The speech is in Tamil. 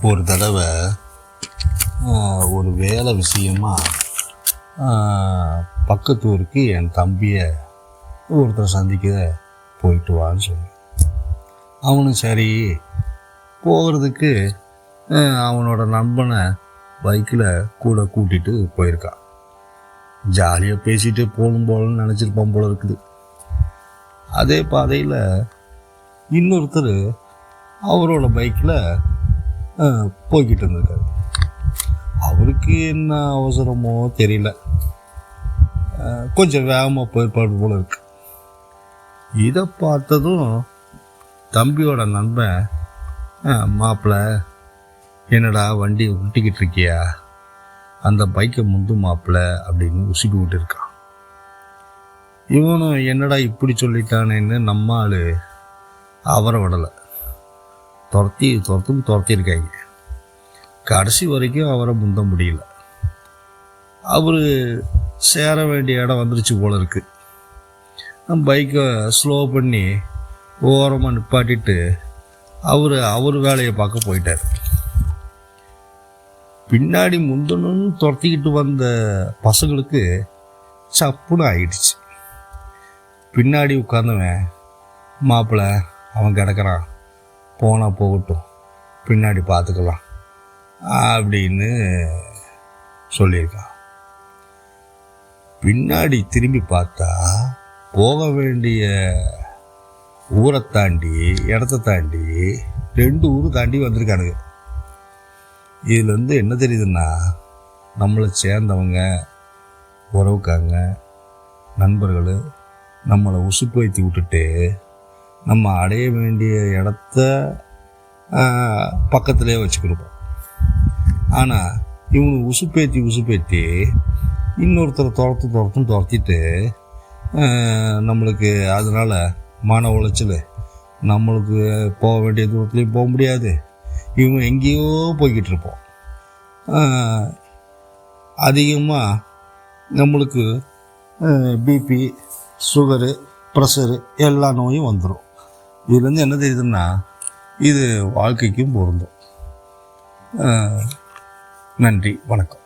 ஒரு தடவை ஒரு வேலை விஷயமா பக்கத்து ஊருக்கு என் தம்பியை ஒருத்தர் சந்திக்க போயிட்டு வான்னு சொல்லி அவனும் சரி போகிறதுக்கு அவனோட நண்பனை பைக்கில் கூட கூட்டிகிட்டு போயிருக்கான். ஜாலியாக பேசிட்டு போகணும்னு நினச்சிருப்பான் போல இருக்குது. அதே பாதையில் இன்னொருத்தர் அவரோட பைக்கில் போய்கிட்டு இருந்திருக்காரு. அவருக்கு என்ன அவசரமோ தெரியல, கொஞ்சம் வேகமாக போயிருப்பாடு போல இருக்கு. இதை பார்த்ததும் தம்பியோட நண்பன், மாப்பிள்ளை என்னடா வண்டி உருட்டிக்கிட்டு இருக்கியா, அந்த பைக்கை முந்து மாப்பிள்ளை அப்படின்னு உசுப்பி விட்டு இருக்கான். இவனும் என்னடா இப்படி சொல்லிட்டானேன்னு நம்ம ஆள் அவரை விடலை, துரத்திருக்காங்க. கடைசி வரைக்கும் அவரை முந்த முடியல. அவர் சேர வேண்டிய இடம் வந்துருச்சு போல இருக்கு. பைக்கை ஸ்லோ பண்ணி ஓரமாக நிப்பாட்டிட்டு அவர் வேலையை பார்க்க போயிட்டார். பின்னாடி முந்தணுன்னு துரத்திக்கிட்டு வந்த பசங்களுக்கு சப்புன்னு ஆயிடுச்சு. பின்னாடி உட்கார்ந்தவன், மாப்பிள்ளை அவன் கிடக்கிறான், போனால் போகட்டும், பின்னாடி பார்த்துக்கலாம் அப்படின்னு சொல்லியிருக்கான். பின்னாடி திரும்பி பார்த்தா போக வேண்டிய ஊரை தாண்டி, இடத்த தாண்டி 2 ஊர் தாண்டி வந்திருக்கானுங்க. இதுலேருந்து என்ன தெரியுதுன்னா, நம்மளை சேர்ந்தவங்க, உறவுக்காங்க, நண்பர்கள் நம்மளை உசுப்பு வைத்து விட்டுட்டு நம்ம அடைய வேண்டிய இடத்த பக்கத்துலேயே வச்சுக்கிருப்போம். ஆனால் இவங்க உசுப்பேத்தி இன்னொருத்தரை துரத்திட்டு நம்மளுக்கு அதனால் மன உளைச்சல், நம்மளுக்கு போக வேண்டிய தூரத்துலேயும் போக முடியாது, இவங்க எங்கேயோ போய்கிட்டு இருப்போம். அதிகமாக நம்மளுக்கு பிபி, சுகரு, ப்ரெஷரு எல்லா நோயும் வந்துடும். இதுலேருந்து என்ன தெரியுதுன்னா, இது வாழ்க்கைக்கும் பொருந்தும். நன்றி, வணக்கம்.